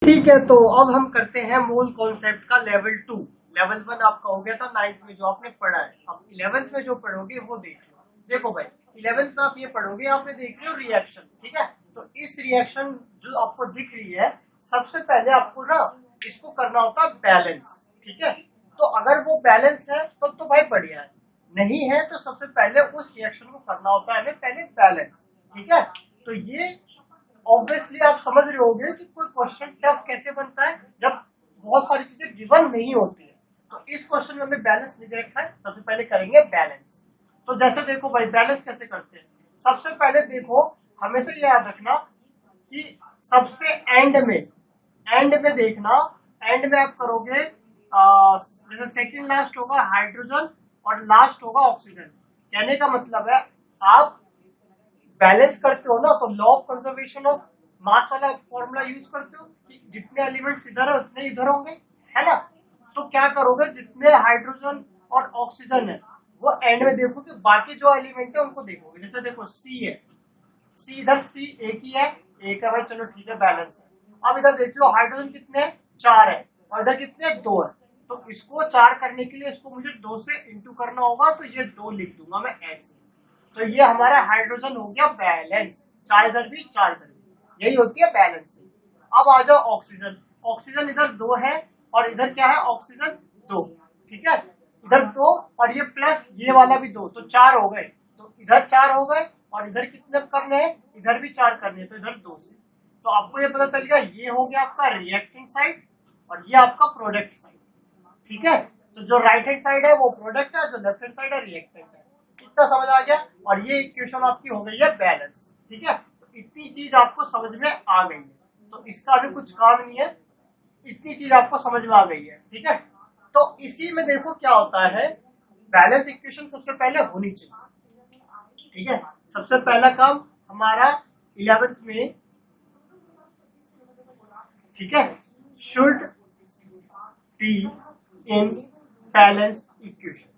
ठीक है, तो अब हम करते हैं मूल कॉन्सेप्ट का लेवल 2। लेवल 1 आपका हो गया था 9th में जो आपने पढ़ा है। अब 11th में जो पढ़ोगे वो देख लो। देखो भाई 11th में आप ये पढ़ोगे, आप ये देख रहे हो रिएक्शन, ठीक है। तो इस रिएक्शन जो आपको दिख रही है, सबसे पहले आपको ना इसको करना होता है बैलेंस, ठीक है। तो अगर वो बैलेंस है तो भाई बढ़िया है, नहीं है तो सबसे पहले उस रिएक्शन को करना होता है हमें पहले बैलेंस, ठीक है। तो ये ऑब्वियसली आप समझ रहे होंगे कि कोई क्वेश्चन टफ कैसे बनता है जब बहुत सारी चीजें गिवन नहीं होती है। तो इस क्वेश्चन में हमें बैलेंस लिख रखा है, सबसे पहले करेंगे बैलेंस। तो जैसे देखो भाई बैलेंस कैसे करते हैं, सबसे पहले देखो हमेशा ये याद रखना कि सबसे एंड में देखना, एंड में आप करोगे जैसे सेकंड लास्ट होगा हाइड्रोजन और लास्ट होगा ऑक्सीजन। कहने का मतलब है आप बैलेंस करते हो ना, तो law of conservation of mass वाला फॉर्मूला यूज करते हो कि जितने एलिमेंट्स इधर है उतने इधर होंगे, है ना। तो क्या करोगे, जितने हाइड्रोजन और ऑक्सीजन है वो एंड में देखोगे, बाकी जो एलिमेंट है उनको देखोगे। जैसे देखो सी है, सी इधर सी एक ही है, एक है भाई, चलो ठीक है बैलेंस है। अब इधर देख लो हाइड्रोजन कितने हैं, 4 है, और इधर कितने 2 है। तो इसको 4 करने के लिए इसको मुझे 2 से इंटू करना होगा, तो ये 2 लिख दूंगा मैं ऐसे। तो ये हमारा हाइड्रोजन हो गया बैलेंस, 4 इधर भी 4 इधर भी, यही होती है बैलेंस। अब आ जाओ ऑक्सीजन, ऑक्सीजन इधर 2 है और इधर क्या है ऑक्सीजन 2, ठीक है। इधर 2 और ये प्लस ये वाला भी 2, तो 4 हो गए। तो इधर 4 हो गए और इधर कितने करने हैं, इधर भी 4 करने हैं, तो इधर 2 से। तो आपको ये पता चल गया, ये हो गया आपका रिएक्टिंग साइड और ये आपका प्रोडक्ट साइड, ठीक है। तो जो राइट हैंड साइड है वो प्रोडक्ट है, जो लेफ्ट हैंड साइड है रिएक्टेंट है। इतना समझ आ गया, और ये इक्वेशन आपकी हो गई है बैलेंस, ठीक है। तो इतनी चीज आपको समझ में आ गई है, तो इसका भी कुछ काम नहीं है, इतनी चीज आपको समझ में आ गई है, ठीक है। तो इसी में देखो क्या होता है, बैलेंस इक्वेशन सबसे पहले होनी चाहिए, ठीक है। सबसे पहला काम हमारा 11th में, ठीक है, should be in balanced equation.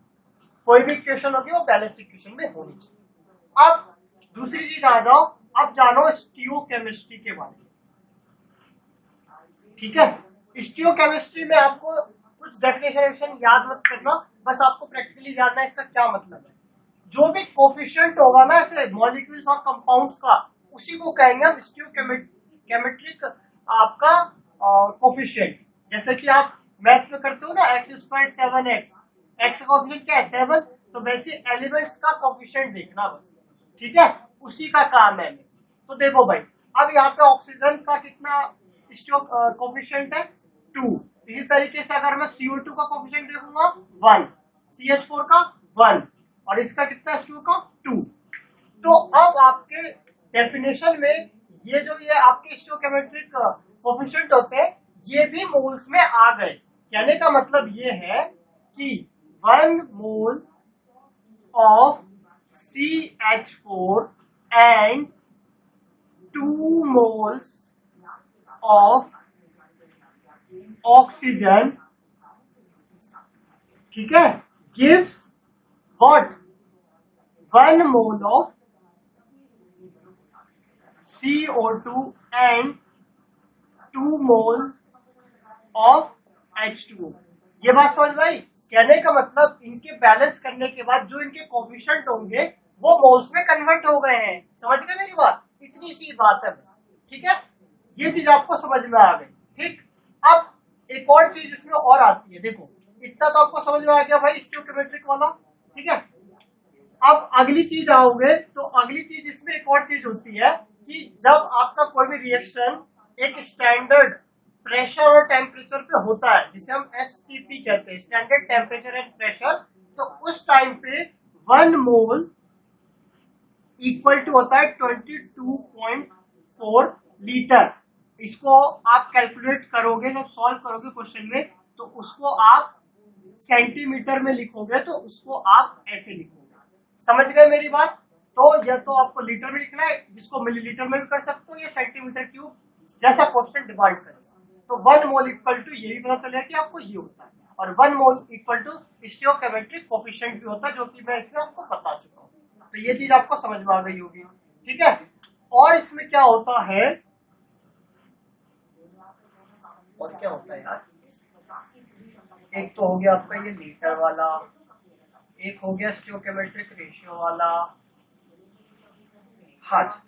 कोई भी इक्वेशन होगी वो बैलेंस्ड इक्वेशन में होनी चाहिए। अब दूसरी चीज आ जाओ, अब जानो स्टीरियोकेमिस्ट्री के बारे में, ठीक है। स्टीरियोकेमिस्ट्री में आपको कुछ डेफिनेशन याद मत करना, बस आपको प्रैक्टिकली जानना है इसका क्या मतलब है। जो भी कोफिशिएंट होगा ना ऐसे मॉलिक्यूल्स और कंपाउंड्स का, उसी को कहेंगे हम स्टीरियोकेमेट्रिक आपका कोफिशिएंट। जैसे कि आप मैथ्स में करते हो ना x² 7x, x का कोफिशिएंट क्या है 7, तो वैसे एलिमेंट्स का कोफिशिएंट देखना बस, ठीक है, उसी का काम है। तो देखो भाई अब यहाँ पे ऑक्सीजन का कितना कोफिशिएंट है 2, इसी तरीके से अगर मैं CO2 का कोफिशिएंट देखूंगा 1, CH4 का 1, और इसका कितना है 2 का 2। तो अब आपके डेफिनेशन में ये जो ये आपके स्टोइकोमेट्रिक कोफिशिएंट होते हैं, ये भी मोल्स में आ गए। कहने का मतलब ये है कि 1 mole of CH4 and 2 moles of oxygen, ठीक है, gives what 1 mole of CO2 and 2 mole of H2O। ये बात समझ भाई, कहने का मतलब इनके बैलेंस करने के बाद जो इनके कोफिशिएंट होंगे वो मोल्स में कन्वर्ट हो गए हैं। समझ गए मेरी बात, इतनी सी बात है बस, ठीक है। ये चीज आपको समझ में आ गई, ठीक। अब एक और चीज इसमें और आती है, देखो इतना तो आपको समझ में आ गया भाई स्टोइकोमेट्रिक वाला, ठीक है। अब अगली चीज आओगे तो अगली चीज इसमें एक और चीज होती है कि जब आपका कोई भी रिएक्शन एक स्टैंडर्ड प्रेशर और टेम्परेचर पे होता है, जिसे हम STP कहते हैं, स्टैंडर्ड टेम्परेचर एंड प्रेशर, तो उस टाइम पे 1 मोल इक्वल टू होता है 22.4 लीटर। इसको आप कैलकुलेट करोगे, जब सॉल्व करोगे क्वेश्चन में, तो उसको आप सेंटीमीटर में लिखोगे, तो उसको आप ऐसे लिखोगे। समझ गए मेरी बात। तो या तो आपको लीटर में लिखना है, जिसको मिलीलीटर में भी कर सकते हो, या सेंटीमीटर क्यूब, जैसा क्वेश्चन डिवाइड करेगा। तो 1 मोल इक्वल टू, ये भी पता चलेगा कि आपको ये होता है, और 1 mole equal to stoichiometric coefficient भी होता है, जो कि मैं इसमें आपको बता चुका हूँ। तो ये चीज आपको समझ में आ गई होगी, ठीक है। और इसमें क्या होता है, और क्या होता है यार, एक तो हो गया आपका ये लीटर वाला, एक हो गया स्टोइकोमेट्रिक रेशियो वाला। हाँ जी,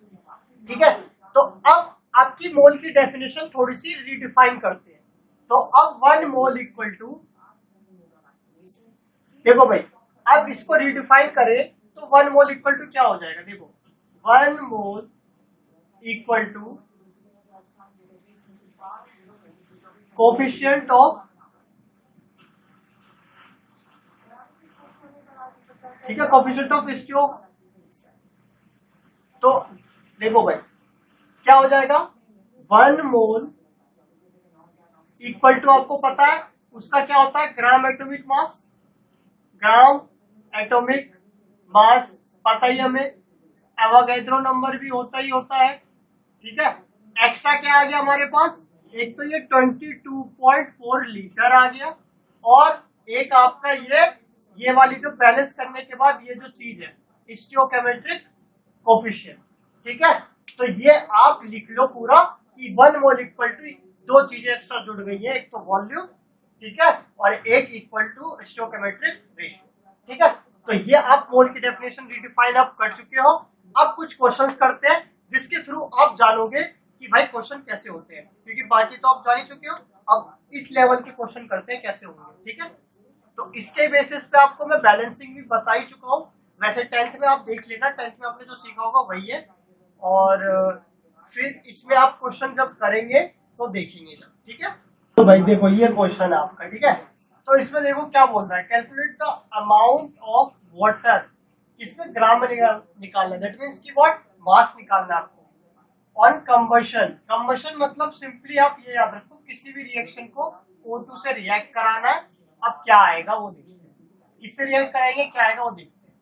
ठीक है। तो अब आपकी मोल की डेफिनेशन थोड़ी सी रीडिफाइन करते हैं। तो अब 1 मोल इक्वल टू, देखो भाई, अब इसको रीडिफाइन करें तो 1 मोल इक्वल टू क्या हो जाएगा, देखो 1 mole equal to coefficient of, ठीक है, कोफिशिएंट ऑफ स्टियो। तो देखो भाई क्या हो जाएगा, 1 मोल इक्वल टू, आपको पता है उसका क्या होता है, gram atomic mass, gram atomic mass पता ही हमें, एवोगैड्रो नंबर भी होता ही होता है, ठीक है। एक्स्ट्रा क्या आ गया हमारे पास, एक तो ये 22.4 लीटर आ गया, और एक आपका ये वाली जो बैलेंस करने के बाद ये जो चीज है स्टोइकोमेट्रिक कोफिशिएंट, ठीक है। तो ये आप लिख लो पूरा कि 1 मोल इक्वल टू, दो चीजें एक्स्ट्रा जुड़ गई है, एक तो वॉल्यूम, ठीक है, और एक इक्वल टू स्टोइकोमेट्रिक रेशियो, ठीक है। तो ये आप मोल की डेफिनेशन रीडिफाइन आप कर चुके हो। अब कुछ क्वेश्चंस करते हैं जिसके थ्रू आप जानोगे कि भाई क्वेश्चन कैसे होते हैं, क्योंकि बाकी तो आप जान ही चुके हो। अब इस लेवल के क्वेश्चन करते हैं कैसे होंगे, ठीक है। तो इसके बेसिस पे आपको मैं बैलेंसिंग भी बता ही चुका हूँ। वैसे 10th में आप देख लेना, 10th में आपने जो सीखा होगा वही है, और फिर इसमें आप क्वेश्चन जब करेंगे तो देखेंगे जब, ठीक है। तो भाई देखो ये क्वेश्चन है आपका, ठीक है। तो इसमें देखो क्या बोल रहा है, calculate the amount of water, इसमें ग्राम में निकालना है, दैट मीन्स की व्हाट, मास निकालना है आपको। ऑन कंबशन, कंबशन मतलब सिंपली आप ये याद रखो, किसी भी रिएक्शन को O2 से रिएक्ट कराना है। अब क्या आएगा वो देखते हैं, किससे रिएक्ट कराएंगे क्या आएगा वो देखते हैं।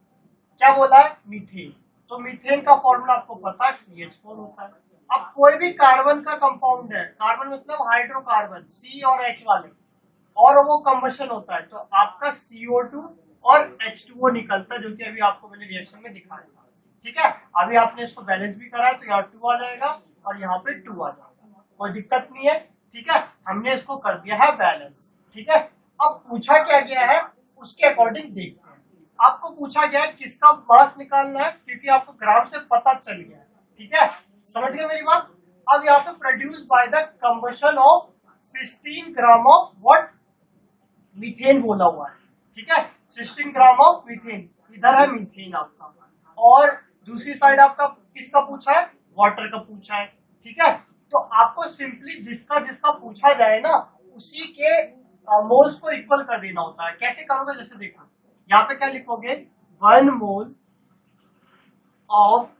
क्या बोला है, मीथेन। तो मीथेन का फॉर्मूला आपको पता है CH4 होता है। अब कोई भी कार्बन का कंपाउंड है, कार्बन मतलब हाइड्रोकार्बन C और H वाले, और वो कंबशन होता है, तो आपका CO2 और H2O निकलता है, जो कि अभी आपको मैंने रिएक्शन में दिखाया, ठीक है। अभी आपने इसको बैलेंस भी करा है, तो यहाँ 2 आ जाएगा और यहाँ पे 2 आ जाएगा, कोई दिक्कत नहीं है, ठीक है। हमने इसको कर दिया है बैलेंस, ठीक है। अब पूछा क्या गया है उसके अकॉर्डिंग देखते हैं। आपको पूछा गया है किसका मास निकालना है, क्योंकि आपको ग्राम से पता चल गया है, ठीक है, समझ गए मेरी बात। अब यहाँ पे produce by the combustion of 16 gram of what, methane बोला हुआ है, ठीक है, 16 ग्राम ऑफ मीथेन, इधर है मीथेन आपका, और दूसरी साइड आपका किसका पूछा है, वाटर का पूछा है, ठीक है। तो आपको सिंपली जिसका जिसका पूछा जाए ना उसी के मोल्स को इक्वल कर देना होता है। कैसे करोगे, जैसे देखो यहाँ पे क्या लिखोगे, 1 मोल ऑफ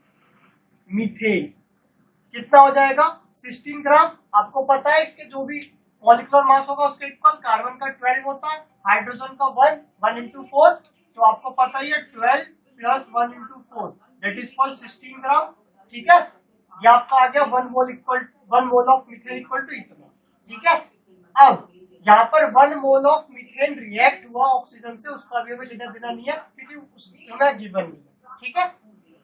मीथेन कितना हो जाएगा, 16 ग्राम। आपको पता है इसके जो भी मॉलिक्यूलर मास होगा उसके इक्वल, कार्बन का 12 होता है, हाइड्रोजन का 1 into 4, तो आपको पता ही है 12 + 1 into 4 that is called 16 gram, ठीक है। ये आपका आ गया 1 mole of methane equal to इतना, ठीक है। अब यहाँ पर 1 मोल ऑफ मीथेन रिएक्ट हुआ ऑक्सीजन से, उसका अभी हमें लेना देना नहीं है क्योंकि हमें गिवन नहीं है, ठीक है।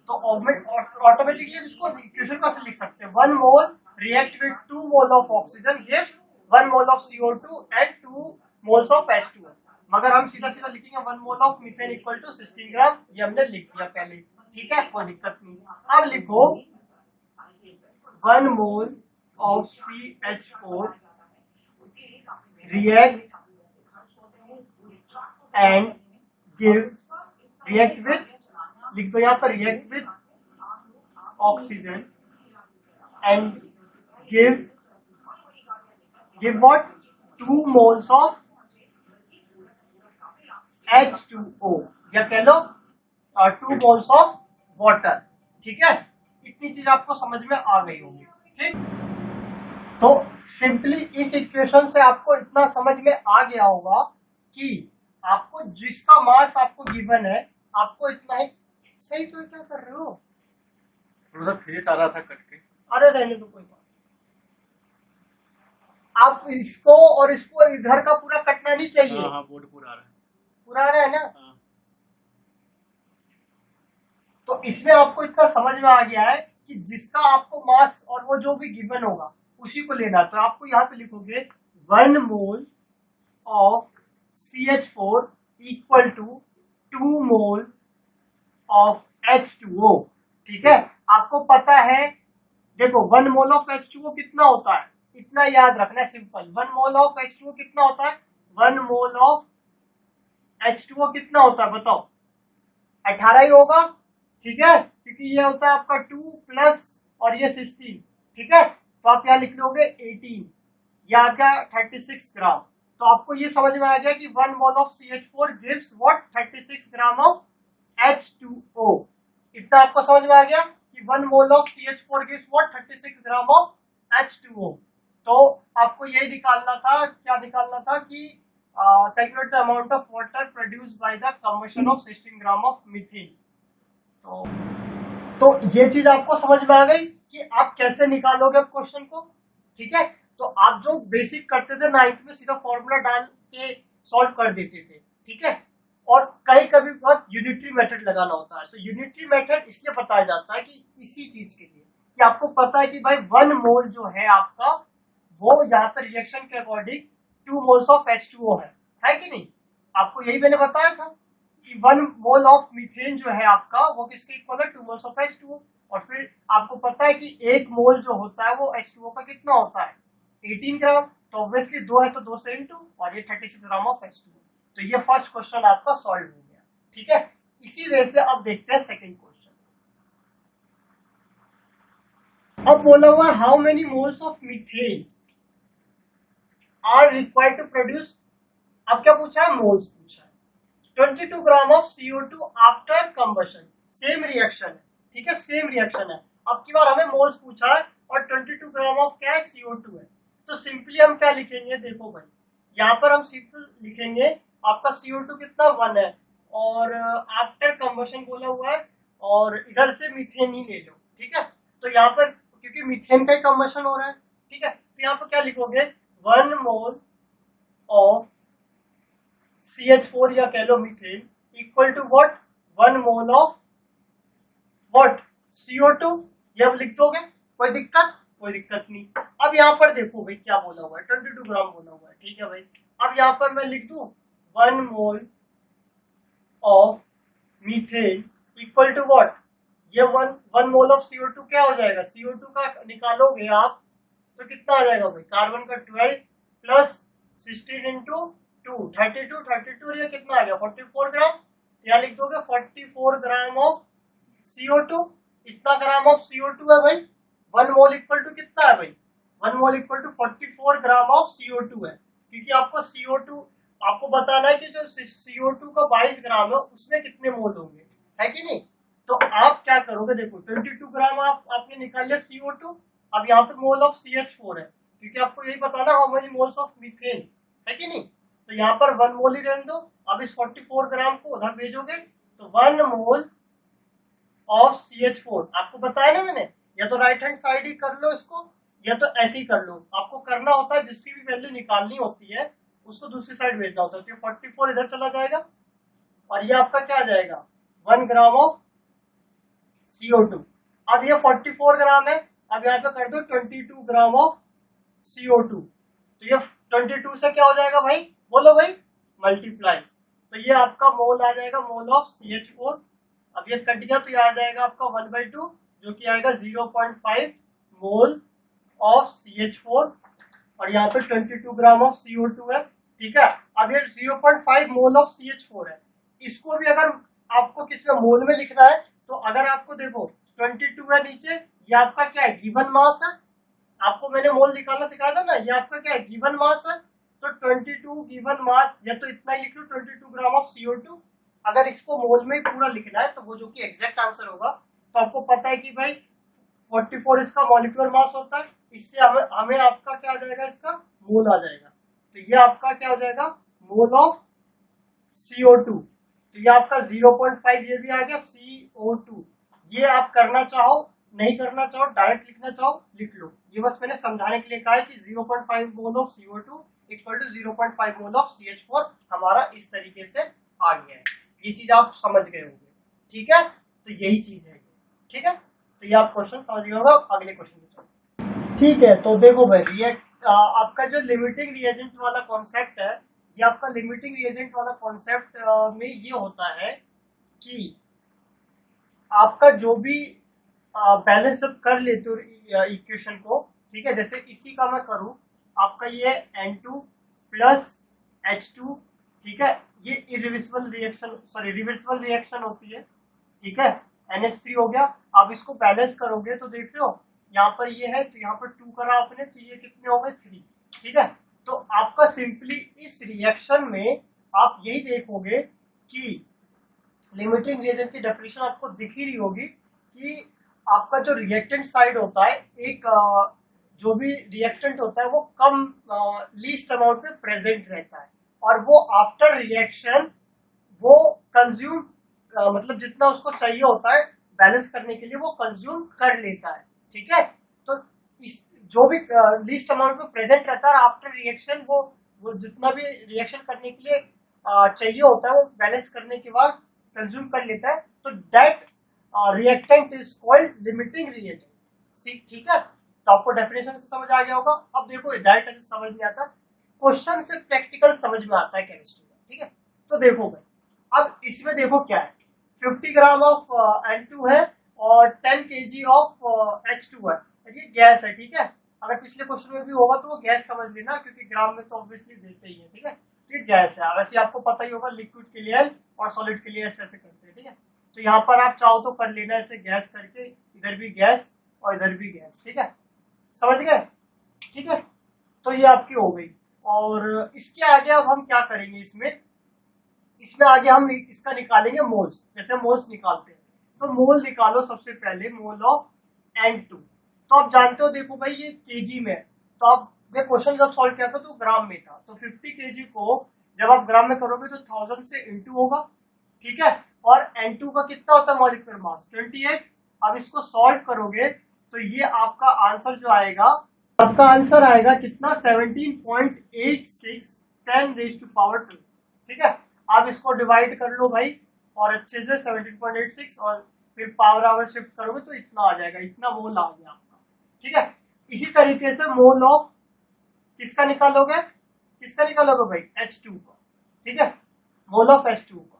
तो ऑटोमेटिकली इसको इक्वेशन कैसे लिख सकते हैं, 1 mole react with 2 mole of oxygen gives 1 mole of CO2 and 2 moles of H2O। मगर हम सीधा सीधा लिखेंगे 1 mole of methane equal to 16 gram, ये हमने लिख दिया पहले, ठीक है, कोई दिक्कत नहीं। अब लिखो 1 mole of CH4 react and give, react with, लिख दो यहाँ पर react with oxygen and give what, 2 moles of H2O, या कह लो 2 moles of water, ठीक है। इतनी चीज आपको समझ में आ गई होगी, ठीक। तो सिंपली इस इक्वेशन से आपको इतना समझ में आ गया होगा कि आपको जिसका मास आपको गिवन है आपको इतना ही, सही तो क्या कर रहे हो, थोड़ा फेस आ रहा था कट के, अरे रहने दो कोई बात। आप इसको और इसको इधर का पूरा कटना नहीं चाहिए। हाँ बोर्ड पूरा आ रहा है, पूरा आ रहा है ना। हाँ। तो इसमें आपको इतना समझ में आ गया है कि जिसका आपको मास और वो जो भी गिवन होगा उसी को लेना है। तो आपको यहाँ पे लिखोगे 1 mole of CH4 equal to 2 mole of H2O। ठीक है, आपको पता है, देखो 1 मोल ऑफ H2O कितना होता है, इतना याद रखना है, सिंपल। 1 मोल ऑफ H2O कितना होता है, 1 मोल ऑफ H2O कितना होता है बताओ, 18 ही होगा। ठीक है, क्योंकि ये होता है आपका 2 प्लस और ये 16। ठीक है, तो आप यहाँ लिख लोगे 18, ये आ गया 36 ग्राम। तो आपको ये समझ में आ गया कि 1 mole of CH4 gives what, 36 gram of H2O। इतना आपको समझ में आ गया कि 1 mole of CH4 gives what, 36 gram of H2O। तो आपको यही निकालना था, क्या निकालना था कि calculate the amount of water produced by the combustion of 16 gram of methane. तो ये चीज आपको समझ में आ गई कि आप कैसे निकालोगे क्वेश्चन को। ठीक है, तो आप जो बेसिक करते थे 9th में, सीधा फॉर्मूला डाल के सॉल्व कर देते थे। ठीक है, और कहीं कभी बहुत यूनिटरी मेथड लगाना होता है। तो यूनिटरी मेथड इसलिए बताया जाता है कि इसी चीज के लिए कि आपको पता है कि भाई 1 मोल जो है आपका, वो यहाँ पे रिएक्शन के अकॉर्डिंग 2 मोल्स ऑफ H2O है कि नहीं। आपको यही मैंने बताया था कि 1 मोल ऑफ मीथेन जो है आपका, वो किसके इक्वल है, 2 मोल्स ऑफ H2O। और फिर आपको पता है कि 1 मोल जो होता है वो H2O का कितना होता है, 18 ग्राम। तो ऑब्वियसली 2 है तो 2 से इंटू, और ये 36 ग्राम ऑफ H2O। तो ये फर्स्ट क्वेश्चन आपका सॉल्व हो गया। ठीक है, इसी वजह से अब देखते हैं सेकंड क्वेश्चन। अब बोला हुआ how many moles of methane are required to produce, अब क्या पूछा है, मोल्स पूछा है। 22 gram of CO2 after combustion, same reaction है। ठीक है, सेम रिएक्शन है। अब की बार हमें मोल्स पूछा है और 22 ग्राम ऑफ क्या है, CO2 है। तो सिंपली हम क्या लिखेंगे, देखो भाई यहाँ पर हम सिंपल लिखेंगे, आपका CO2 कितना 1 है, और आफ्टर कंबशन बोला हुआ है, और इधर से मीथेन ही ले लो। ठीक है, तो यहाँ पर क्योंकि मीथेन का कंबशन हो रहा है, ठीक है, तो यहाँ पर क्या लिखोगे, 1 मोल ऑफ CH4 या कह लो methane equal to what, 1 mole of what, CO2। ये अब लिख दोगे, कोई दिक्कत, कोई दिक्कत नहीं। अब यहाँ पर देखो भाई क्या बोला हुआ है, 22 ग्राम बोला हुआ है। ठीक है भाई, अब यहाँ पर मैं लिख दूं 1 mole of methane equal to what, ये 1 मोल ऑफ CO2 क्या हो जाएगा, CO2 का निकालोगे आप तो कितना आ जाएगा भाई, कार्बन का 12 प्लस 16 इंटू 2, 32, ये कितना आ गया 44 ग्राम। क्या लिख दोगे, 44 ग्राम ऑफ CO2। इतना ग्राम ऑफ CO2 है भाई, 1 मोल इक्वल टू कितना है भाई, 1 mole equal to 44 gram of CO2 है। क्योंकि आपको CO2 आपको बताना है कि जो CO2 का 22 ग्राम है उसमें कितने मोल होंगे, है कि नहीं। तो आप क्या करोगे, देखो 22 ग्राम आपने निकाल लिया CO2। अब यहाँ पे मोल ऑफ CH4 है, क्योंकि आपको यही बताना how many moles of methane, है कि नहीं। तो यहाँ पर 1 मोल ही रहने दो। अब इस 44 ग्राम को उधर भेजोगे तो 1 मोल ऑफ CH4 आपको बताया ना मैंने, या तो राइट हैंड साइड ही कर लो इसको, या तो ऐसे ही कर लो। आपको करना होता है जिसकी भी वैल्यू निकालनी होती है उसको दूसरी साइड भेजना होता है। तो 44 इधर चला जाएगा और ये आपका क्या आ जाएगा, 1 ग्राम ऑफ CO2। अब ये 44 ग्राम है, अब यहाँ पे कर दो 22 ग्राम ऑफ CO2। तो ये 22 से क्या हो जाएगा भाई, बोलो भाई, मल्टीप्लाई। तो ये आपका मोल आ जाएगा, मोल ऑफ CH4। अब ये कट गया तो ये आ जाएगा आपका 1/2, जो कि आएगा 0.5 मोल ऑफ CH4, और यहाँ पे 22 ग्राम ऑफ CO2 है। ठीक है, अब ये 0.5 मोल ऑफ CH4 है। इसको भी अगर आपको किसी में मोल में लिखना है तो अगर आपको देखो 22 है नीचे, ये आपका क्या है, गिवन मास है। आपको मैंने मोल निकालना सिखाया था ना, ये आपका क्या है, गिवन मास है। तो 22 गिवन मास, या तो इतना ही लिख लो 22 ग्राम ऑफ CO2। अगर इसको मोल में पूरा लिखना है तो वो जो कि एग्जैक्ट आंसर होगा, तो आपको पता है कि भाई 44 इसका मॉलिक्यूलर मास होता है, इससे हमें आपका क्या आ जाएगा, इसका मोल आ जाएगा। तो ये आपका क्या हो जाएगा, मोल ऑफ CO2। तो ये आपका 0.5 ये भी आ गया CO2। ये आप करना चाहो, नहीं करना चाहो, डायरेक्ट लिखना चाहो, लिख लो। ये बस मैंने समझाने के लिए कहा है कि 0.5 mole of CO2 equal to 0.5 mole of CH4 हमारा इस तरीके से आ गया है। ये चीज आप समझ गए होंगे, ठीक है। तो यही चीज है, ठीक है। तो ये आप क्वेश्चन समझ गए होंगे। अगले क्वेश्चन पे चलो, ठीक है। तो देखो भाई, आपका जो लिमिटिंग रिएजेंट वाला कॉन्सेप्ट है, ये आपका लिमिटिंग रिएजेंट वाला कॉन्सेप्ट में ये होता है कि आपका जो भी बैलेंस जब कर लेते हो इक्वेशन को, ठीक है, जैसे इसी का मैं करूं, आपका ये N2 प्लस H2, ठीक है, ये irreversible reaction, sorry reversible reaction होती है, ठीक है, NH3 हो गया। आप इसको बैलेंस करोगे तो देख रहे हो यहाँ पर ये है, तो यहाँ पर 2 करा आपने, तो ये कितने हो गए 3, ठीक है। तो आपका सिंपली इस रिएक्शन में आप यही देखोगे कि लिमिटिंग रिएजेंट की डेफिनेशन आपको दिख ही रही होगी कि आपका जो रिएक्टेंट साइड होता है, एक जो भी रिएक्टेंट होता है वो कम लीस्ट अमाउंट में प्रेजेंट रहता है, और वो आफ्टर रिएक्शन वो कंज्यूम मतलब जितना उसको चाहिए होता है बैलेंस करने के लिए वो कंज्यूम कर लेता है, ठीक है। तो इस जो भी लीस्ट अमाउंट में प्रेजेंट रहता है आफ्टर रिएक्शन वो जितना भी रिएक्शन करने के लिए चाहिए होता है वो बैलेंस करने के बाद कंज्यूम कर लेता है, तो that reactant is called limiting reagent, ठीक है। तो आपको डेफिनेशन से समझ आ गया होगा। अब देखो डायरेक्ट ऐसे समझ नहीं आता, क्वेश्चन से प्रैक्टिकल समझ में आता है केमिस्ट्री में, ठीक है। तो देखो भाई, अब इसमें देखो क्या है, 50 ग्राम ऑफ N2 है और 10 kg ऑफ H2 है, ये गैस है, ठीक है। अगर पिछले क्वेश्चन में भी होगा तो वो गैस समझ लेना, क्योंकि ग्राम में तो ऑब्वियसली देते ही है, ठीक है। तो ये गैस है, वैसे आपको पता ही होगा लिक्विड के लिए L और सॉलिड के लिए ऐसे ऐसे करते हैं, ठीक है। तो यहाँ पर आप चाहो तो कर लेना ऐसे गैस करके, इधर भी गैस और इधर भी गैस, ठीक है, समझ गए, ठीक है। तो ये आपकी हो गई, और इसके आगे अब हम क्या करेंगे, इसमें आगे हम इसका निकालेंगे मोल्स, जैसे मोल्स निकालते हैं। तो मोल निकालो सबसे पहले, मोल ऑफ N2। तो आप जानते हो, देखो भाई ये केजी में है, तो आप क्वेश्चन जब सॉल्व किया था तो ग्राम में था, तो 50 केजी को जब आप ग्राम में करोगे तो 1000 से इंटू होगा, ठीक है। और N2 का कितना होता है मॉलिक्यूलर मास 28। अब इसको सॉल्व करोगे तो ये आपका आंसर जो आएगा, आपका आंसर आएगा कितना 17.86 10⁻², ठीक है। आप इसको डिवाइड कर लो भाई, और अच्छे से 17.86 और फिर पावर आवर शिफ्ट करोगे तो इतना आ जाएगा, इतना मोल आ गया आपका, ठीक है। इसी तरीके से मोल ऑफ किसका निकालोगे भाई H2 का, ठीक है, मोल ऑफ H2 का।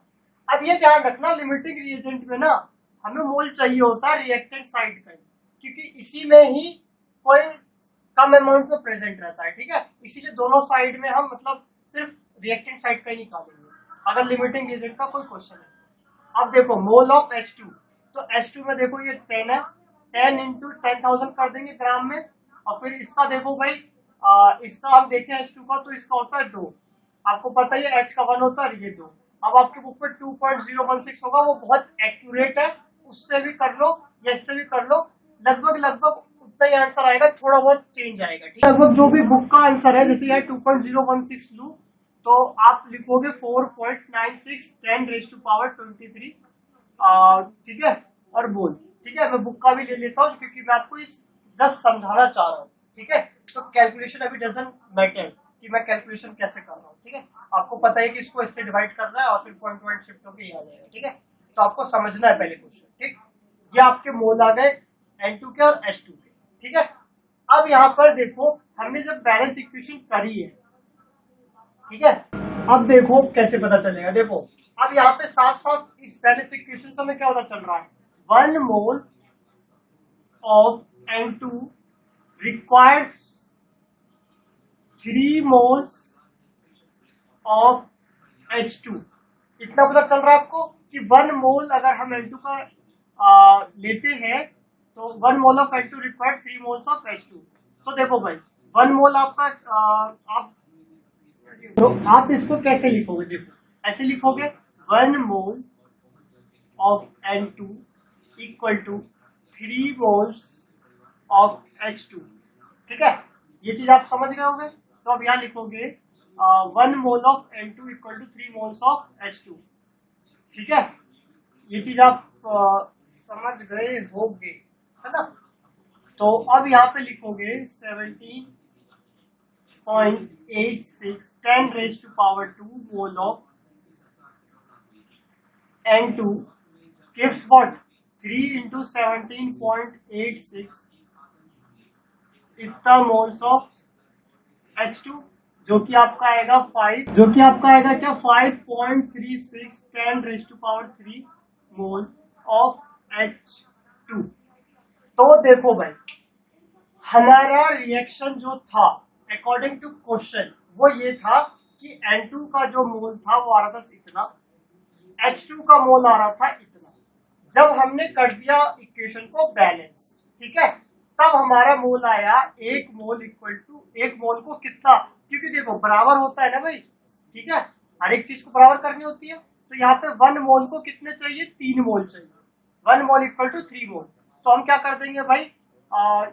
अब ये ध्यान रखना, लिमिटिंग रिएजेंट में ना हमें मोल चाहिए होता है रिएक्टेंट साइड का, क्योंकि इसी में ही कोई कम अमाउंट में प्रेजेंट रहता है, ठीक है। इसीलिए दोनों साइड में हम मतलब सिर्फ रिएक्टेंट साइड का ही निकालेंगे अगर लिमिटिंग रिएजेंट का कोई क्वेश्चन है। अब देखो मोल ऑफ H2, तो H2 में देखो ये 10 है, 10 इंटू 10,000 कर देंगे ग्राम में, और फिर इसका देखो भाई इसका हम देखें H2 का, तो इसका होता है 2, आपको पता ही है H का 1 होता है, ये 2। अब आपके बुक में 2.016 होगा, वो बहुत एक्यूरेट है, उससे भी कर लो या इससे भी कर लो, लगभग उतना ही आंसर आएगा, थोड़ा बहुत चेंज आएगा, ठीक है। लगभग जो भी बुक का आंसर है, जैसे यार 2.016 लू तो आप लिखोगे 4.96 10⁻23, ठीक है, और बोल, ठीक है। मैं बुक का भी ले लेता हूँ क्योंकि मैं आपको इस जस्ट समझाना चाह रहा हूँ, ठीक है। तो कैलकुलेशन अभी डजंट मैटर कि मैं कैलकुलेशन कैसे कर रहा हूँ, ठीक है। आपको पता है कि इसको इससे डिवाइड करना है और फिर पॉइंट शिफ्ट होकर ये आ जाएगा, ठीक है। तो आपको समझना है पहले क्वेश्चन, ठीक। ये आपके मोल आ गए N2 के और H2 के, ठीक है। अब यहाँ पर देखो हमने जब बैलेंस इक्वेशन करी है, ठीक है, अब देखो कैसे पता चलेगा। देखो अब यहाँ पे साफ साफ इस बैलेंस इक्वेशन से हमें क्या पता चल रहा है, 1 mole of N2 requires 3 moles of H2। इतना पता चल रहा है आपको कि 1 मोल अगर हम N2 का लेते हैं तो 1 mole of N2 requires 3 moles of H2। तो देखो भाई 1 मोल आपका आप इसको कैसे लिखोगे, देखो ऐसे लिखोगे 1 mole of N2 equal to 3 moles of H2, ठीक है। ये चीज आप समझ गए होंगे। तो अब यहाँ लिखोगे 1 mole of N2 equal to 3 moles of H2, ठीक है। ये चीज आप समझ गए होंगे, है ना। तो अब यहाँ पे लिखोगे 17.86 10⁻² मोल of N2 gives what 3 into 17.86 इतना मोल्स ऑफ H2 जो कि आपका आएगा 5, जो कि आपका आएगा क्या 5.36 10⁻³ मोल ऑफ H2। तो देखो भाई हमारा रिएक्शन जो था अकॉर्डिंग टू क्वेश्चन वो ये था कि N2 का जो मोल था वो आ रहा था इतना, H2 का मोल आ रहा था इतना। जब हमने कर दिया इक्वेशन को बैलेंस, ठीक है, तब हमारा मोल आया 1 मोल इक्वल टू 1 मोल को कितना, क्योंकि देखो बराबर होता है ना भाई, ठीक है, हर एक चीज को बराबर करनी होती है। तो यहाँ पे 1 मोल को कितने चाहिए, 3 मोल चाहिए, 1 मोल इक्वल टू 3 मोल। तो हम क्या कर देंगे भाई,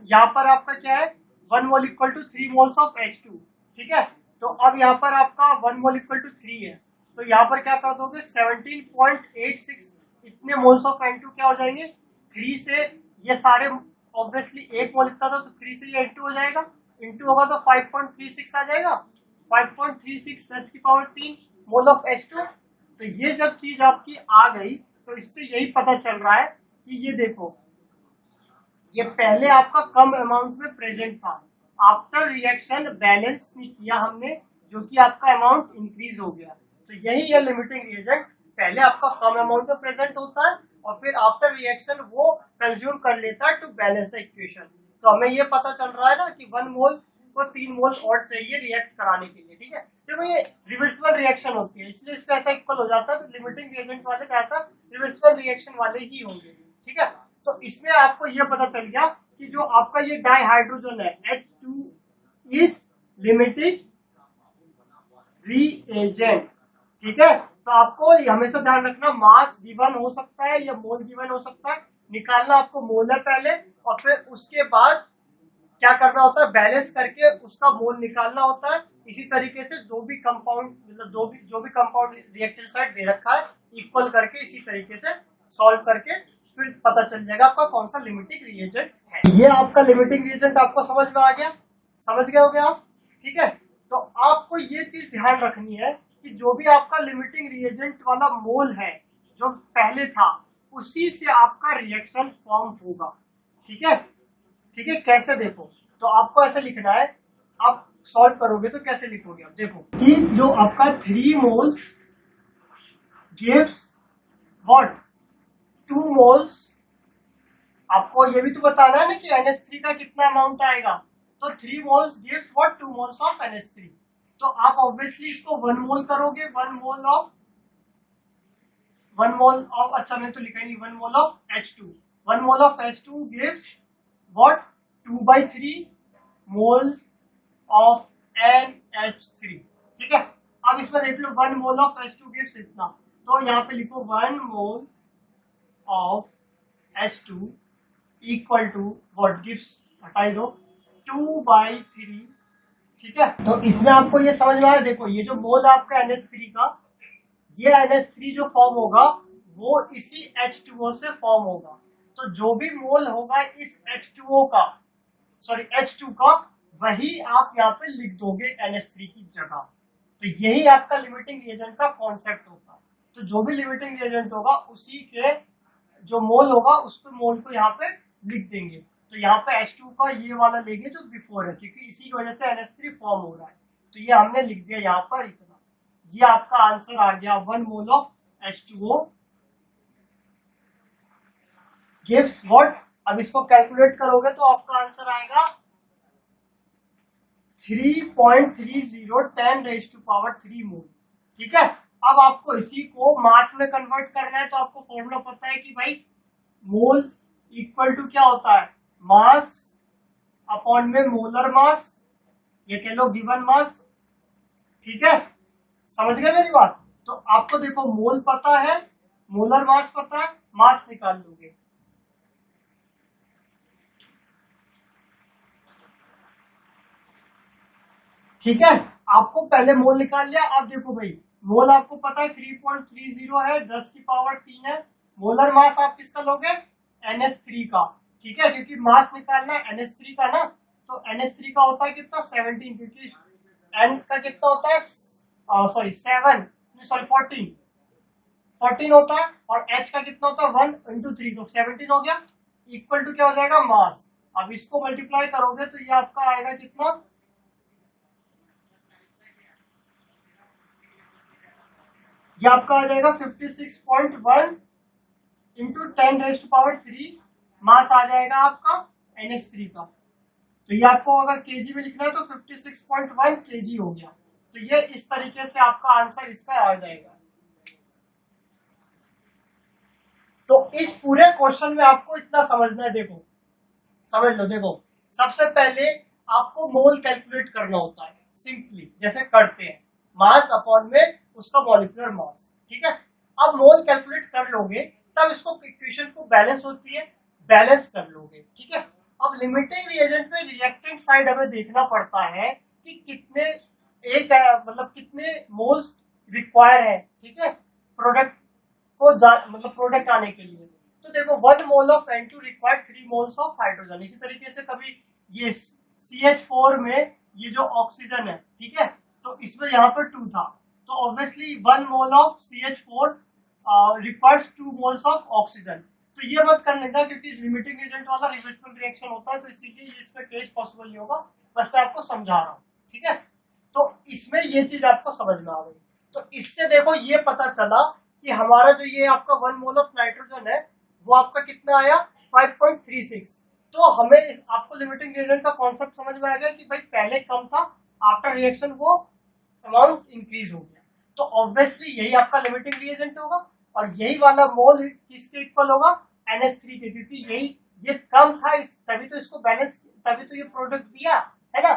यहाँ पर आपका क्या है 1 mole equal to 3 moles of H2, ठीक है। तो अब यहाँ पर आपका 1 मोल इक्वल टू 3 है, तो यहाँ पर क्या कर दोगे 17.86 इतने मोल्स ऑफ N2 क्या हो जाएंगे 3 से, ये सारे ऑब्वियसली 1 मोल इतना था तो 3 से ये N2 हो जाएगा, इंटू होगा तो 5.36 आ जाएगा, 5.36 10⁻³ मोल ऑफ H2। तो ये जब चीज आपकी आ गई तो इससे यही पता चल रहा है कि ये देखो ये पहले आपका कम अमाउंट में प्रेजेंट था, आफ्टर रिएक्शन बैलेंस नहीं किया हमने, जो कि आपका अमाउंट इंक्रीज हो गया। तो यही है लिमिटिंग रिएजेंट, पहले आपका कम अमाउंट में प्रेजेंट होता है और फिर आफ्टर रिएक्शन वो कंज्यूम कर लेता है टू बैलेंस द इक्वेशन। तो हमें ये पता चल रहा है ना कि 1 मोल को 3 मोल और चाहिए रिएक्ट कराने के लिए, ठीक है। देखो ये रिवर्सिबल रिएक्शन होती है इसलिए इस पे ऐसा इक्वल हो जाता है, तो लिमिटिंग रिएजेंट वाले ज्यादातर रिवर्सिबल रिएक्शन वाले ही होंगे, ठीक है। तो इसमें आपको ये पता चल गया कि जो आपका ये डाइहाइड्रोजन है H2 इज लिमिटिंग रिएजेंट, ठीक है। तो आपको हमेशा ध्यान रखना मास गिवन हो सकता है या मोल गिवन हो सकता है, निकालना आपको मोल है पहले और फिर उसके बाद क्या करना होता है बैलेंस करके उसका मोल निकालना होता है। इसी तरीके से जो भी कंपाउंड मतलब जो भी कंपाउंड रिएक्टेंट साइड दे रखा है इक्वल करके इसी तरीके से सॉल्व करके फिर पता चल जाएगा आपका कौन सा लिमिटिंग रिएजेंट है। ये आपका लिमिटिंग रिएजेंट आपको समझ में आ गया, समझ गए होगे आप, ठीक है। तो आपको ये चीज ध्यान रखनी है कि जो भी आपका लिमिटिंग रिएजेंट वाला मोल है जो पहले था उसी से आपका रिएक्शन फॉर्म होगा, ठीक है, ठीक है। कैसे देखो, तो आपको ऐसे लिखना है, आप सॉल्व करोगे तो कैसे लिखोगे, आप देखो कि जो आपका 3 मोल्स गिव्स व्हाट 2 मोल्स, आपको ये भी तो बताना है ना कि NH3 का कितना अमाउंट आएगा, तो 3 moles gives what 2 moles of NH3। तो आप ऑब्वियसली इसको 1 मोल करोगे, 1 मोल ऑफ अच्छा मैं तो लिखा ही नहीं 1 mole of H2, 1 mole of H2 gives what 2/3 mole of NH3, ठीक है। अब इसमें देख लो 1 मोल ऑफ H2 गिव्स इतना, तो यहाँ पे लिखो 1 mole of H2 equal to what gives, हटाई दो 2/3, ठीक है। तो इसमें आपको ये समझ में आया, देखो ये जो मोल आपका NH3 का, ये NH3 जो फॉर्म होगा वो इसी H2O से फॉर्म होगा। तो जो भी मोल होगा इस H2O का सॉरी H2 का वही आप यहाँ पे लिख दोगे NH3 की जगह। तो यही आपका लिमिटिंग रिएजेंट का कॉन्सेप्ट होता है। तो जो भी लिमिटिंग रिएजेंट होगा उसी के जो मोल होगा उसको मोल को यहाँ पे लिख देंगे। तो यहाँ पे H2 का ये वाला लेंगे जो बिफोर है, क्योंकि इसी की वजह से NH3 फॉर्म हो रहा है। तो ये हमने लिख दिया यहाँ पर इतना, ये आपका आंसर आ गया 1 mole of H2O gives what. अब इसको कैलकुलेट करोगे तो आपका आंसर आएगा 3.30 10⁻³ मोल, ठीक है। अब आपको इसी को मास में कन्वर्ट करना है, तो आपको फॉर्मूला पता है कि भाई मोल इक्वल टू क्या होता है मास अपॉन में मोलर मास, ये कह लो गिवन मास, ठीक है। समझ गए मेरी बात। तो आपको देखो मोल पता है, मोलर मास पता है, मास निकाल लोगे, ठीक है। आपको पहले मोल निकाल लिया। अब देखो भाई मोल आपको पता है 3.30 है, 10⁻³ है। मोलर मास आप किसका लोगे NH3 का, ठीक है, क्योंकि मास निकालना है NH3 का ना, तो NH3 का होता है कितना 17, क्योंकि N का कितना होता है सॉरी 14 होता है और H का कितना होता है 1 × 3, तो 17 हो गया, इक्वल टू क्या हो जाएगा मास। अब इसको मल्टीप्लाई करोगे तो ये आपका आएगा कितना ये आपका आ जाएगा 56.1 इंटू 10⁻³ मास आ जाएगा आपका NH3 का। तो ये आपको अगर केजी में लिखना है तो 56.1 केजी हो गया। तो ये इस तरीके से आपका आंसर इसका आ जाएगा। तो इस पूरे क्वेश्चन में आपको इतना समझना है, देखो समझ लो। देखो सबसे पहले आपको मोल कैलकुलेट करना होता है, सिंपली जैसे करते हैं मास अपॉन में उसका मॉलिक्यूलर मास, ठीक है। अब मोल कैलकुलेट कर लोगे तब इसको इक्वेशन को बैलेंस होती है, बैलेंस कर लोगे, ठीक है। अब लिमिटिंग रिएजेंट में रिएक्टेंट साइड हमें देखना पड़ता है कि कितने मतलब कितने मोल्स रिक्वायर है, ठीक है, प्रोडक्ट को मतलब प्रोडक्ट आने के लिए। तो देखो 1 mole of N2 required 3 moles of hydrogen. इसी तरीके से कभी ये CH4 में ये जो ऑक्सीजन है, ठीक है, तो इसमें यहाँ पर 2 था, तो obviously 1 mole of CH4 requires 2 moles of oxygen. तो ये मत कर लेना क्योंकि लिमिटिंग एजेंट वाला रिवर्सिबल रिएक्शन होता है, तो इसीलिए इसमें केस पॉसिबल नहीं होगा, बस मैं आपको समझा रहा हूँ, ठीक है। तो इसमें ये चीज आपको समझ में आ गई। तो इससे देखो ये पता चला कि हमारा जो ये आपका 1 मोल ऑफ नाइट्रोजन है वो आपका कितना आया 5.36। तो हमें आपको लिमिटिंग रिएजेंट का कॉन्सेप्ट समझ में आ गया कि भाई पहले कम था, आफ्टर रिएक्शन वो अमाउंट इंक्रीज हो गया। तो ऑब्वियसली यही आपका लिमिटिंग रिएजेंट होगा और यही वाला मोल किसके इक्वल होगा NH3 के, क्योंकि यही ये कम था तभी तो इसको बैलेंस, तभी तो ये प्रोडक्ट दिया है ना,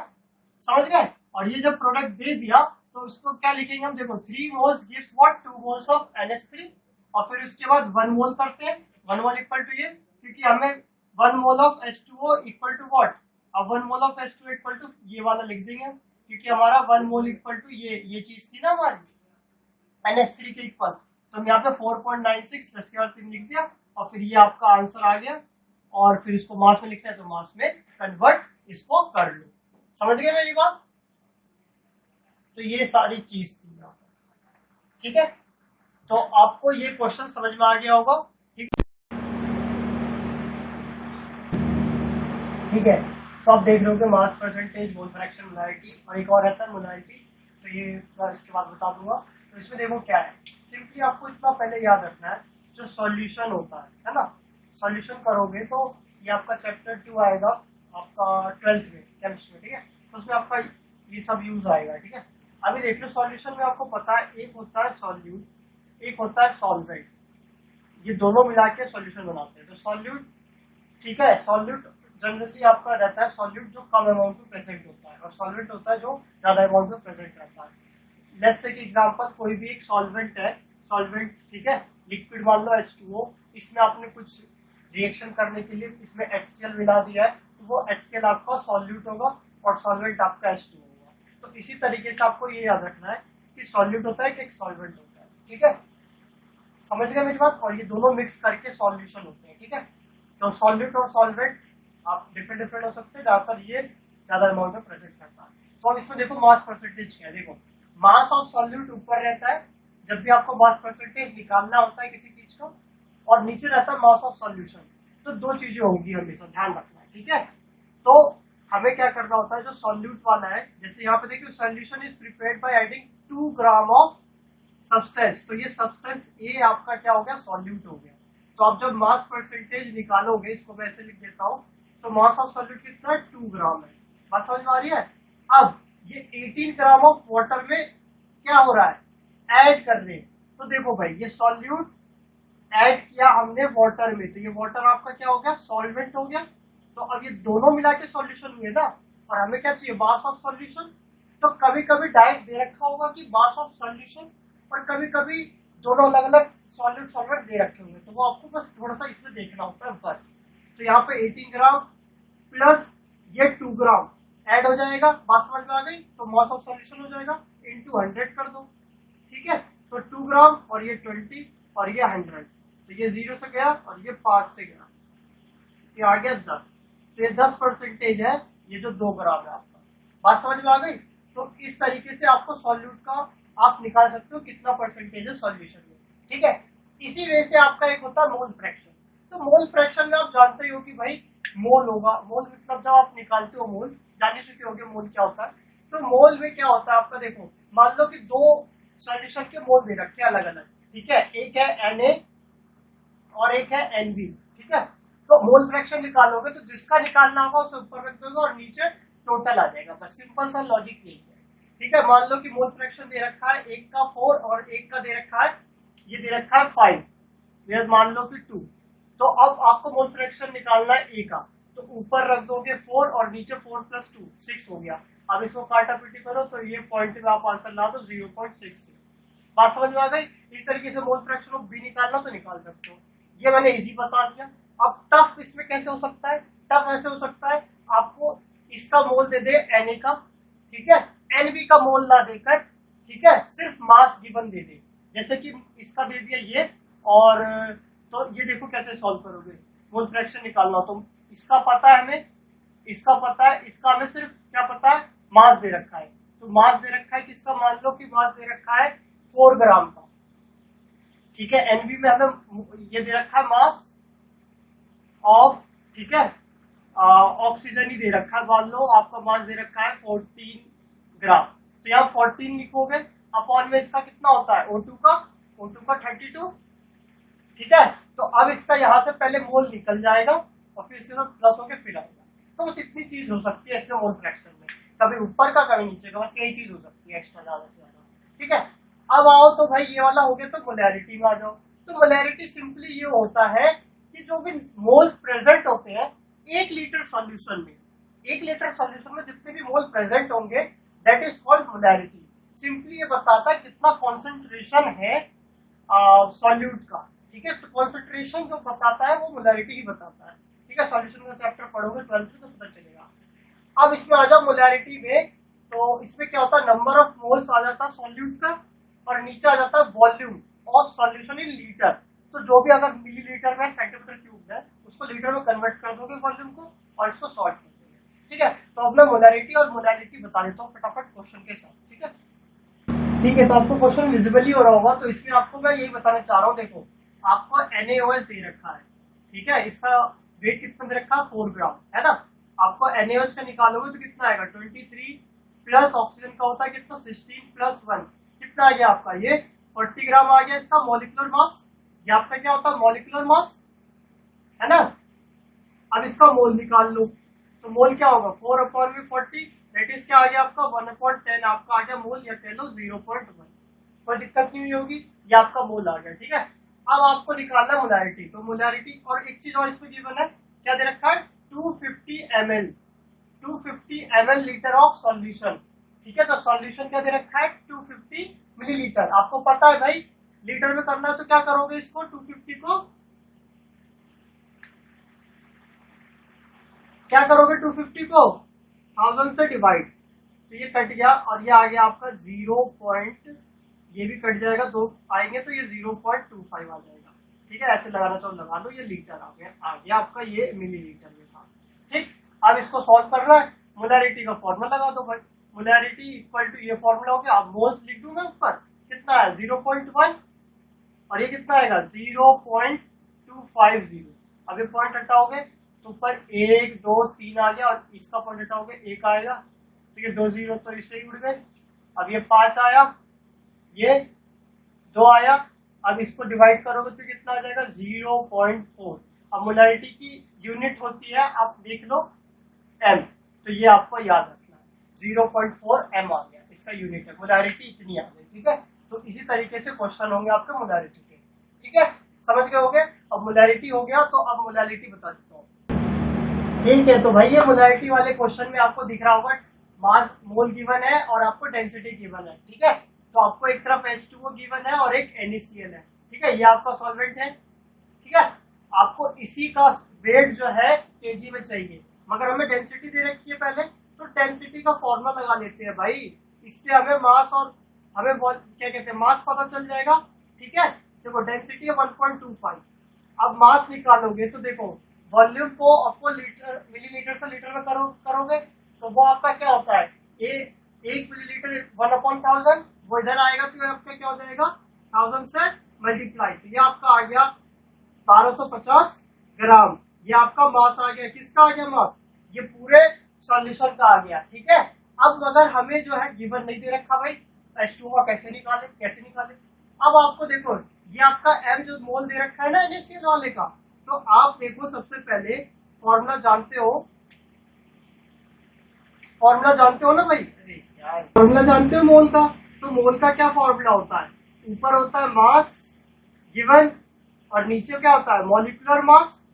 समझ गए। और ये जब प्रोडक्ट दे दिया तो उसको क्या लिखेंगे हम, देखो 3 moles gives what 2 moles of NH3 और फिर उसके बाद 1 मोल करते हैं, 1 मोल इक्वल टू ये, क्योंकि हमें 1 mole of H2O equal to what, अब 1 mole of H2O equal to ये वाला लिख देंगे क्योंकि हमारा 1 मोल इक्वल टू ये चीज थी ना हमारी NH3 के इक्वल। तो हम यहाँ पे 4.96 10 के बाद 3 लिख दिया और फिर ये आपका आंसर आ गया। और फिर इसको मास में लिखना है तो मास में कन्वर्ट इसको कर लो, समझ गए मेरी बात। तो ये सारी चीज थी यहाँ पर, ठीक है। तो आपको ये क्वेश्चन समझ में आ गया होगा, ठीक है। तो आप देख रहे हो कि mass percentage, mole fraction, molarity और एक और रहता है मोलारिटी, तो ये मैं इसके बाद बता दूंगा। तो इसमें देखो क्या है, सिंपली आपको इतना पहले याद रखना है जो सॉल्यूशन होता है ना, सॉल्यूशन करोगे तो ये आपका चैप्टर 2 आएगा आपका 12th में केमिस्ट्री में, ठीक है। तो उसमें आपका ये सब यूज आएगा, ठीक है। अभी देख लो सॉल्यूशन में आपको पता है एक होता है सॉल्यूट, एक होता है सॉल्वेंट, ये दोनों मिला के सॉल्यूशन बनाते हैं। तो सॉल्यूट, ठीक है, सॉल्यूट जनरली आपका रहता है सॉल्यूट जो कम अमाउंट में प्रेजेंट होता है और सॉल्वेंट होता है जो ज्यादा अमाउंट में प्रेजेंट रहता है। लेट्स से कि एग्जांपल कोई भी एक सॉल्वेंट है, सॉल्वेंट, ठीक है, लिक्विड मान लो H2O, इसमें आपने कुछ रिएक्शन करने के लिए इसमें HCl मिला दिया है, तो वो HCl आपका सॉल्यूट होगा और सॉल्वेंट आपका H2O होगा। तो इसी तरीके से आपको ये याद रखना है कि सॉल्यूट होता है कि एक सॉल्वेंट होता है, ठीक है, समझ गए मेरी बात। और ये दोनों मिक्स करके सॉल्यूशन होते हैं, ठीक है। तो सॉल्यूट और सॉल्वेंट आप डिफरेंट डिफरेंट हो सकते हैं, ज्यादातर ये ज्यादा अमाउंट में प्रेजेंट करता है। तो अब इसमें देखो मास परसेंटेज क्या है, देखो मास ऑफ सॉल्यूट ऊपर रहता है जब भी आपको मास परसेंटेज निकालना होता है किसी चीज का, और नीचे रहता है मास ऑफ सॉल्यूशन। तो दो चीजें होंगी हमेशा, ध्यान रखना है, ठीक है। तो हमें क्या करना होता है, जो सॉल्यूट वाला है, जैसे यहाँ पे देखिए solution is prepared by adding 2 gram of substance, तो ये सब्सटेंस ए आपका क्या हो गया, सॉल्यूट हो गया। तो आप जब मास परसेंटेज निकालोगे, इसको मैं ऐसे लिख देता हूँ, तो मास ऑफ सॉल्यूट कितना 2 ग्राम है, बात समझ में आ रही है। अब ये 18 ग्राम ऑफ वाटर में क्या हो रहा है, ऐड कर रहे हैं। तो देखो भाई ये सॉल्यूट ऐड किया हमने वाटर में, तो ये वाटर आपका क्या हो गया, सॉल्वेंट हो गया। तो अब ये दोनों मिला के सॉल्यूशन हुए ना, और हमें क्या चाहिए, मास ऑफ सॉल्यूशन। तो कभी कभी डायरेक्ट दे रखा होगा कि मास ऑफ सॉल्यूशन, और कभी कभी दोनों अलग अलग सॉल्यूट सॉल्वेंट दे रखे होंगे, तो वो आपको बस थोड़ा सा इसमें देखना होता है बस। तो यहाँ पे 18 ग्राम प्लस ये 2 ग्राम ऐड हो जाएगा, बात समझ में आ गई। तो मास ऑफ सॉल्यूशन हो जाएगा इंटू 100 कर दो, ठीक है। तो 2 ग्राम और ये 20 और ये 100, तो ये 0 से गया और ये 5 से गया, ये आ गया 10। तो ये 10% है, ये जो 2 ग्राम है आपका, बात समझ में आ गई। तो इस तरीके से आपको सॉल्यूट का आप निकाल सकते हो कितना परसेंटेज है सॉल्यूशन में, ठीक है। इसी वजह से आपका एक होता है मोल फ्रैक्शन। तो मोल फ्रैक्शन में आप जानते हो कि भाई मोल होगा, मोल मतलब जब आप निकालते हो मोल, जान ही चुके होंगे मोल क्या होता है। तो मोल में क्या होता है आपका, देखो मान लो कि 2 सॉल्यूशन के मोल दे रखे हैं अलग अलग, ठीक है, एक है Na और एक है Nb, ठीक है। तो मोल फ्रैक्शन निकालोगे तो जिसका निकालना होगा उसे ऊपर रख दोगे और नीचे टोटल आ जाएगा, बस सिंपल सा लॉजिक यही है, ठीक है। मान लो कि मोल फ्रैक्शन दे रखा है एक का 4 और एक का दे रखा है, ये दे रखा है 5, मान लो कि 2, तो अब आपको मोल फ्रैक्शन निकालना है ए का, तो ऊपर रख दोगे 4 और नीचे 4 + 2 6 हो गया। अब इसको काटा पीटी करो तो ये पॉइंट में आप आंसर ला दो 0.66। बात समझ में आ गई? इस तरीके से मोल फ्रैक्शन ऑफ बी निकालना तो निकाल सकते हो, ये मैंने इजी बता दिया। अब टफ इसमें कैसे हो सकता है? टफ ऐसे हो सकता है आपको इसका मोल दे दे Na का, ठीक है, Nb का मोल ना देकर, ठीक है, सिर्फ मास गिवन दे दे, जैसे कि इसका दे दिया ये, और तो ये देखो कैसे सॉल्व करोगे, मोल फ्रैक्शन निकालना हो तो इसका पता है हमें, इसका पता है, इसका हमें सिर्फ क्या पता है, मास दे रखा है, तो मास दे रखा है किसका, मान लो कि मास दे रखा है 4 ग्राम का, ठीक है। Nb में हमें ये दे रखा है मास ऑफ, ठीक है, ऑक्सीजन ही दे रखा है, मान लो आपका मास दे रखा है 14 ग्राम, तो यहाँ 14 लिखोगे, अपॉन में इसका कितना होता है O2 का 32, ठीक है। तो अब इसका यहाँ से पहले मोल निकल जाएगा और फिर इसके साथ प्लस होके फिर आएगा, तो बस इतनी चीज हो सकती है इसमें मोल फ्रैक्शन में, कभी ऊपर का कभी नीचे का, बस यही चीज हो सकती है, एक्स्ट्रा ज्यादा से ज्यादा, ठीक है। अब आओ तो भाई ये वाला हो गया, तो मोलैरिटी में आ जाओ। तो मोलैरिटी सिंपली ये होता है कि जो भी मोल्स प्रेजेंट होते हैं 1 लीटर सॉल्यूशन में, 1 लीटर सॉल्यूशन में जितने भी मोल प्रेजेंट होंगे that is called molarity. Simply ये बताता है कितना कॉन्सेंट्रेशन है सॉल्यूट का, ठीक है, तो कॉन्सेंट्रेशन जो बताता है वो मोलैरिटी ही बताता है, ठीक है। सॉल्यूशन का चैप्टर पढ़ोगे 12th में तो पता चलेगा। अब इसमें आ जाओ मोलैरिटी में, तो इसमें क्या होता है, नंबर ऑफ मोल्स आ जाता है सॉल्यूट का, और नीचे आ जाता है volume of solution in litre, तो जो भी अगर मिलीलीटर में सेंटीमीटर क्यूब है उसको लीटर में कन्वर्ट कर दोगे वॉल्यूम को, और इसको सॉल्व कर दोगे, ठीक है। तो अब मैं मोलैरिटी और मोलैरिटी बता देता हूँ फटाफट क्वेश्चन के साथ, ठीक है। ठीक है, तो आपको क्वेश्चन विजिबली हो रहा होगा, तो इसमें आपको मैं यही बताना चाह रहा हूँ, देखो आपको NaOH दे रखा है, ठीक है, इसका वेट कितना दे रखा है 4 ग्राम, है ना। आपको NaOH का निकालोगे तो कितना आएगा 23 प्लस ऑक्सीजन का होता है कितना 16 + 1, कितना आ गया आपका, ये 40 ग्राम आ गया इसका मॉलिक्यूलर मास, ये आपका क्या होता है मॉलिक्यूलर मास, है ना। अब इसका मोल निकाल लो, तो मोल क्या होगा 4/40, दैट इज क्या आ गया आपका 1/10, आपका आ गया मोल, या कह लो 0.1, कोई दिक्कत नहीं होगी, ये आपका मोल आ गया, ठीक है। अब आपको निकालना मोलैरिटी, तो मोलैरिटी, और एक चीज और इसमें गिवन है, क्या दे रखा है 250 ml लीटर ऑफ सॉल्यूशन, ठीक है। तो सॉल्यूशन क्या दे रखा है 250 मिलीलीटर, आपको पता है भाई लीटर में करना है, तो क्या करोगे इसको 250 को क्या करोगे 250 को 1000 से डिवाइड, तो ये कट गया और ये आ गया आपका 0. ये भी कट जाएगा, 2 आएंगे तो ये 0.25 आ जाएगा, ठीक है। ऐसे लगाना चाहो लगा लो, ये लीटर आ गया आपका, ये मिलीलीटर में था, ठीक। अब इसको सॉल्व करना है, मोलैरिटी का फॉर्मूला लगा दो भाई, मोलैरिटी इक्वल टू ये फॉर्मूला हो गया, अब मोल्स लिख दूं मैं ऊपर, कितना है 0.1 और ये कितना आएगा 0.250, अब ये पॉइंट हटाओगे तो ऊपर 1 2 3 आ गया, और इसका पॉइंट हटाओगे 1 आएगा, तो ये 2 0 तो इससे ही उड़ गए, अब ये 5 आया, ये 2 आया, अब इसको डिवाइड करोगे तो कितना आ जाएगा 0.4। अब मोलैरिटी की यूनिट होती है, आप देख लो m, तो ये आपको याद रखना है 0.4 m आ गया, इसका यूनिट है, मोलैरिटी इतनी आ गई, ठीक है। तो इसी तरीके से क्वेश्चन होंगे आपके मोलैरिटी के, ठीक है, समझ गए होंगे। अब मोलैरिटी हो गया, तो अब मोलैरिटी बता देता हूँ, ठीक है। तो भाई ये मोलैरिटी वाले क्वेश्चन में आपको दिख रहा होगा मास मोल गिवन है और आपको डेंसिटी गिवन है, ठीक है। तो आपको एक तरफ H2O गिवन है और एक NaCl है, ठीक है, ये आपका सॉल्वेंट है, ठीक है। आपको इसी का वेट जो है kg में चाहिए, मगर हमें डेंसिटी दे रखी है पहले, तो डेंसिटी का फॉर्मूला लगा लेते हैं भाई, इससे हमें मास और हमें क्या कहते हैं मास पता चल जाएगा, ठीक है। देखो डेंसिटी है 1.25, अब मास निकालोगे तो देखो वॉल्यूम को आपको लीटर मिलीलीटर से लीटर में करोगे तो वो आपका क्या होता है, 1 मिलीलीटर 1/1000, वो इधर आएगा तो आपका क्या हो जाएगा 1000 से मल्टीप्लाई, तो ये आपका आ गया 1250 ग्राम, ये आपका मास आ गया, किसका आ गया मास, ये पूरे सॉल्यूशन का आ गया, ठीक है। अब अगर हमें जो है गिवन नहीं दे रखा भाई, H2O का कैसे निकाले। अब आपको देखो ये आपका M जो मोल दे रखा है ना NaCl वाले का, तो आप देखो सबसे पहले फॉर्मूला जानते हो ना भाई, अरे यार फॉर्मूला जानते हो मोल का, तो मोल का क्या फॉर्मूला होता है, ऊपर होता है मास गिवन और नीचे क्या होता है मॉलिक्यूलर मास,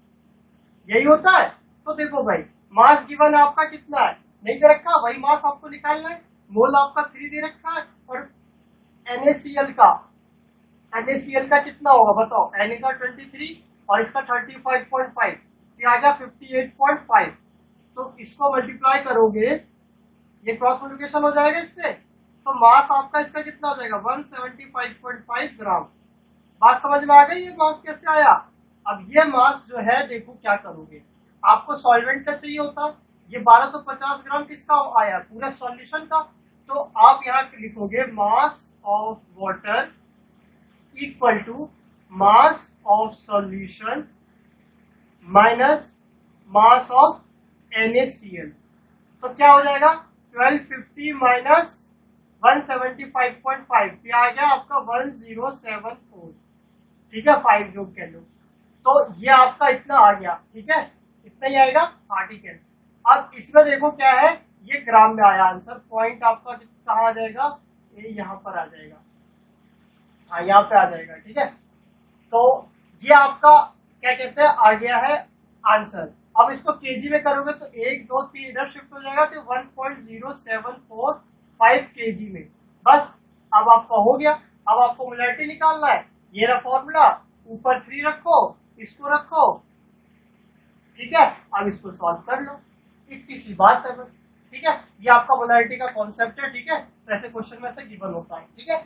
यही होता है। तो देखो भाई मास गिवन आपका कितना है, नहीं दे रखा, वही मास आपको निकालना है। मोल आपका 3 दे रखा है और NaCl का कितना होगा बताओ, Na का 23 और इसका 35.5, ये आ गया 58.5। तो इसको मल्टीप्लाई करोगे, ये क्रॉस मल्टीप्लिकेशन हो जाएगा इससे, तो मास आपका इसका कितना हो जाएगा 175.5 ग्राम। बात समझ में आ गई, ये मास कैसे आया। अब ये मास जो है देखो क्या करोगे, आपको सॉल्वेंट का चाहिए होता, ये 1250 ग्राम किसका आया पूरा सॉल्यूशन का, तो आप यहाँ लिखोगे mass of water equal to mass of solution minus mass of NaCl, तो क्या हो जाएगा 1250 माइनस 175.5, तो आ गया आपका 1074, ठीक है 5 जो कह लो, तो ये आपका इतना आ गया, ठीक है इतना ही आएगा, हाँ ठीक है। अब इसमें देखो क्या है, ये ग्राम में आया आंसर, पॉइंट आपका कहाँ आ जाएगा, ये यहाँ पर आ जाएगा, हाँ यहाँ पे आ जाएगा, ठीक है। तो ये आपका क्या कहते हैं आ गया है आंसर। अब इसको केजी में करोगे तो 1 2 3 इधर शिफ्ट हो जाएगा, तो 1.0745 केजी में, बस अब आपका हो गया। अब आपको मोलैरिटी निकालना है, ये रहा फॉर्मूला, ऊपर 3 रखो, इसको रखो, ठीक है। अब इसको सॉल्व कर लो, इतनी सी बात है बस, ठीक है। ये आपका मोलैरिटी का कॉन्सेप्ट है, ठीक है। तो ऐसे क्वेश्चन में ऐसे गिवन होता है, ठीक है।